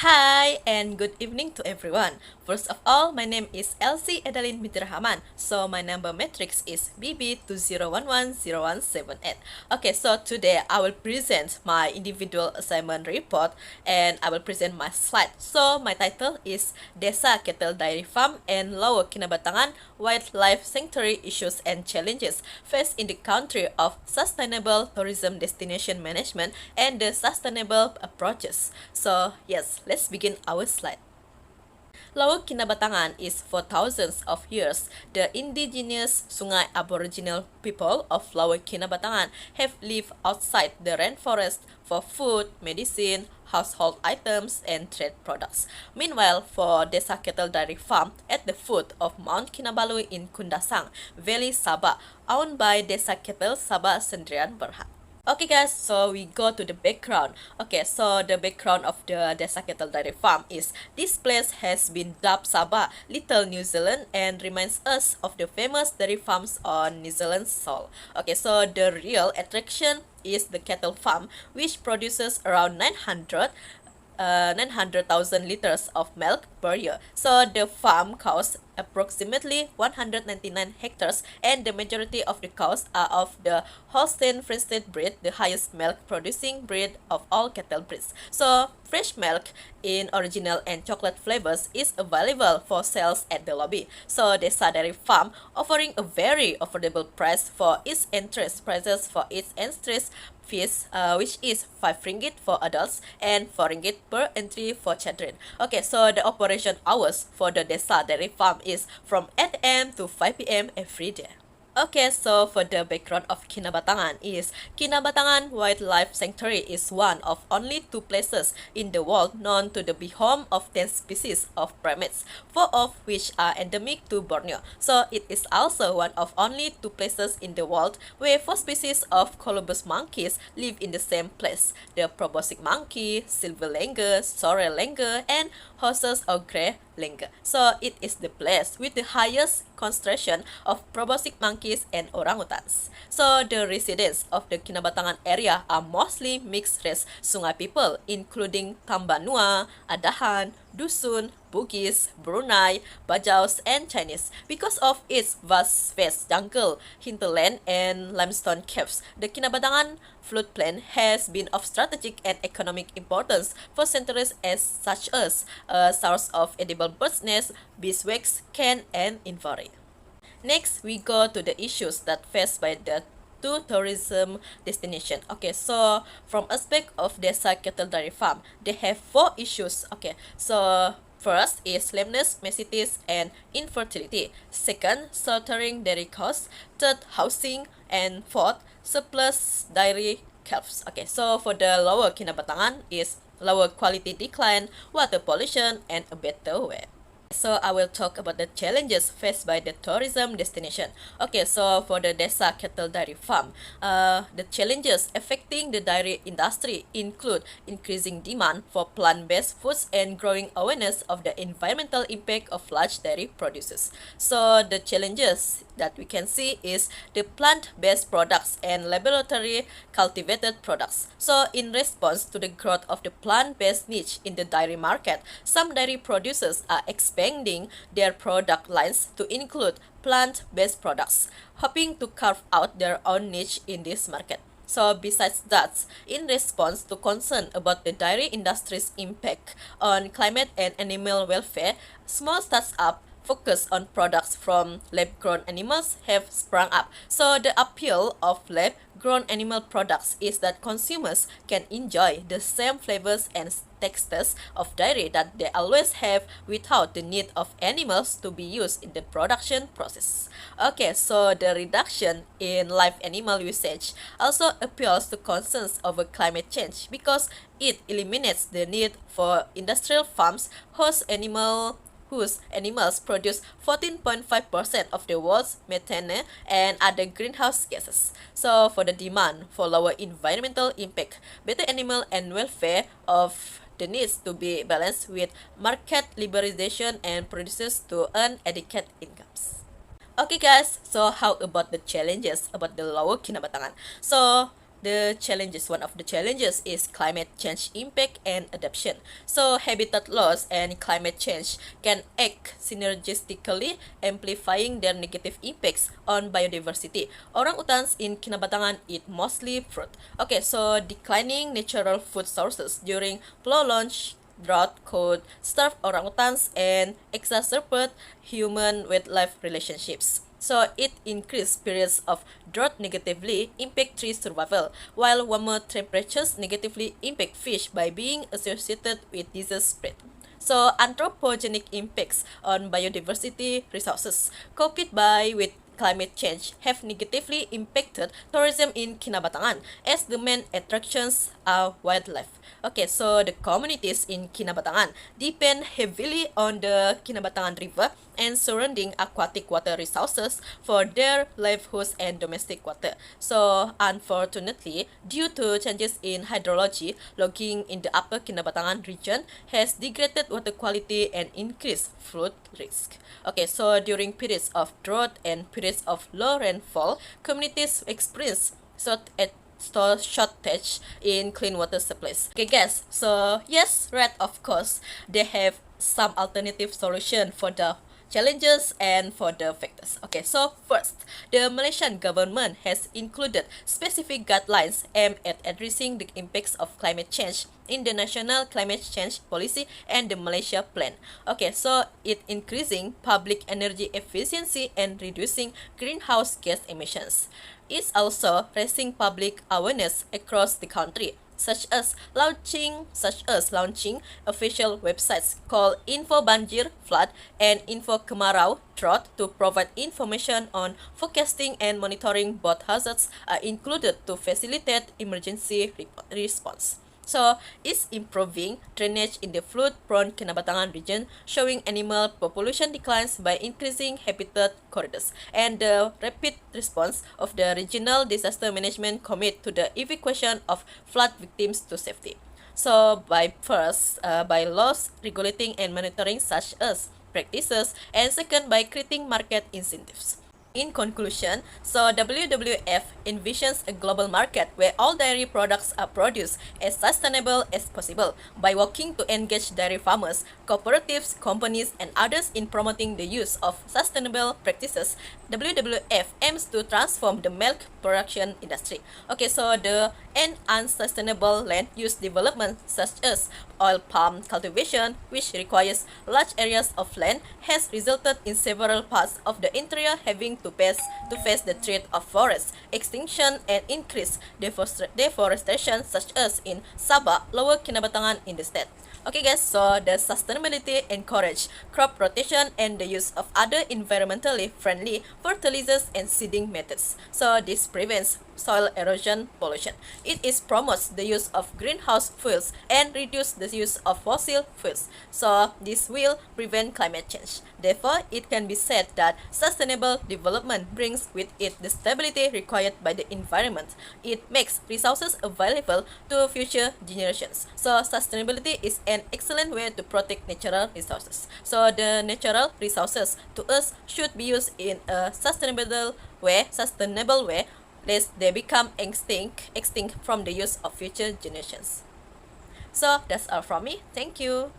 Hi and good evening to everyone. First of all, my name is Elsie ADELINE binti RAHAMAN. So my number matrix is BB20110178. Okay, so today I will present my individual assignment report and I will present my slide. So my title is Desa Cattle Dairy Farm and Lower Kinabatangan Wildlife Sanctuary Issues and Challenges Faced in the Country of Sustainable Tourism Destination Management and the Sustainable Approaches. So yes, let's begin our slide. Lower Kinabatangan is for thousands of years. The indigenous Sungai Aboriginal people of Lower Kinabatangan have lived outside the rainforest for food, medicine, household items, and trade products. Meanwhile, for Desa Cattle Dairy Farm at the foot of Mount Kinabalu in Kundasang Valley, Sabah, owned by Desa Cattle Sabah Sendirian Berhad. Okay guys, so we go to the background. Okay, so the background of the Desa Cattle Dairy Farm is this place has been dubbed Sabah, Little New Zealand, and reminds us of the famous dairy farms on New Zealand's soil. Okay, so the real attraction is the cattle farm, which produces around 900,000 liters of milk per year. So the farm costs approximately 199 hectares, and the majority of the cows are of the Holstein Friesian breed, the highest milk producing breed of all cattle breeds. So fresh milk in original and chocolate flavors is available for sales at the lobby. So Desa Dairy Farm offering a very affordable price for its entrance prices for its entrance fees, which is 5 ringgit for adults and 4 ringgit per entry for children. Okay, so the operation hours for the Desa Dairy Farm is from 8 a.m. to 5 p.m. every day. Okay, so for the background of Kinabatangan is Kinabatangan Wildlife Sanctuary is one of only 2 places in the world known to be home of 10 species of primates, 4 of which are endemic to Borneo. So it is also one of only 2 places in the world where 4 species of colobus monkeys live in the same place: the proboscis monkey, silver langur, sorrel langur, and horses or grey langur. So it is the place with the highest concentration of proboscis monkeys and orangutans. So the residents of the Kinabatangan area are mostly mixed race Sungai people, including Tambanua, Adahan, Dusun, Bugis, Brunei, Bajaus, and Chinese. Because of its vast jungle, hinterland, and limestone caves, the Kinabatangan floodplain has been of strategic and economic importance for centuries as such as a source of edible bird's nest, beeswax, cane, and ivory. Next, we go to the issues that faced by the two tourism destination. Okay, so from aspect of Desa Cattle Dairy Farm, they have 4 issues. Okay, so first is lameness, mastitis, and infertility. Second, slaughtering dairy cows. Third, housing. And fourth, surplus dairy calves. Okay, so for the lower Kinabatangan is lower quality decline, water pollution, and a better way. So I will talk about the challenges faced by the tourism destination. Okay, so for the Desa Cattle Dairy Farm, the challenges affecting the dairy industry include increasing demand for plant-based foods and growing awareness of the environmental impact of large dairy producers. So the challenges that we can see is the plant-based products and laboratory cultivated products. So in response to the growth of the plant-based niche in the dairy market, some dairy producers are expanding their product lines to include plant-based products, hoping to carve out their own niche in this market. So besides that, in response to concern about the dairy industry's impact on climate and animal welfare, small startups focus on products from lab-grown animals have sprung up. So the appeal of lab-grown animal products is that consumers can enjoy the same flavors and textures of dairy that they always have without the need of animals to be used in the production process. Okay, so the reduction in live animal usage also appeals to concerns over climate change because it eliminates the need for industrial farms whose animals produce 14.5% of the world's methane and other greenhouse gases. So for the demand for lower environmental impact, better animal and welfare of the needs to be balanced with market liberalization and producers to earn adequate incomes. Okay guys, so how about the challenges about the lower Kinabatangan? So the challenges. One of the challenges is climate change impact and adaptation. So habitat loss and climate change can act synergistically, amplifying their negative impacts on biodiversity. Orangutans in Kinabatangan eat mostly fruit. Okay, so declining natural food sources during prolonged drought could starve orangutans and exacerbate human-wildlife relationships. So it increased periods of drought negatively impact tree survival, while warmer temperatures negatively impact fish by being associated with disease spread. So anthropogenic impacts on biodiversity resources copied by with climate change have negatively impacted tourism in Kinabatangan as the main attractions are wildlife. Okay, so the communities in Kinabatangan depend heavily on the Kinabatangan River and surrounding aquatic water resources for their livelihoods and domestic water. So, unfortunately, due to changes in hydrology, logging in the upper Kinabatangan region has degraded water quality and increased flood risk. Okay, so during periods of drought and periods of low rainfall, communities experience shortage in clean water supplies. Okay guys, so yes, right, of course, they have some alternative solution for the challenges and for the factors. Okay, so first, the Malaysian government has included specific guidelines aimed at addressing the impacts of climate change in the National Climate Change Policy and the Malaysia Plan. Okay, so it increasing public energy efficiency and reducing greenhouse gas emissions. It's also raising public awareness across the country, such as launching official websites called Info Banjir Flood and Info Kemarau Drought to provide information on forecasting and monitoring. Both hazards are included to facilitate emergency response. So, it's improving drainage in the flood-prone Kinabatangan region, showing animal population declines by increasing habitat corridors, and the rapid response of the Regional Disaster Management Commit to the evacuation of flood victims to safety. So, by laws regulating and monitoring such as practices, and second, by creating market incentives. In conclusion, so WWF envisions a global market where all dairy products are produced as sustainable as possible. By working to engage dairy farmers, cooperatives, companies, and others in promoting the use of sustainable practices, WWF aims to transform the milk production industry. Okay, so the unsustainable land use development such as oil palm cultivation, which requires large areas of land, has resulted in several parts of the interior having to face the threat of forest extinction and increased deforestation such as in Sabah, Lower Kinabatangan in the state. Okay guys, so the sustainability encourage crop rotation and the use of other environmentally friendly fertilizers and seeding methods. So this prevents soil erosion pollution. It promotes the use of greenhouse fuels and reduce the use of fossil fuels. So this will prevent climate change. Therefore, it can be said that sustainable development brings with it the stability required by the environment. It makes resources available to future generations. So sustainability is an excellent way to protect natural resources. So the natural resources to us should be used in a sustainable way, lest they become extinct from the use of future generations. So that's all from me. Thank you.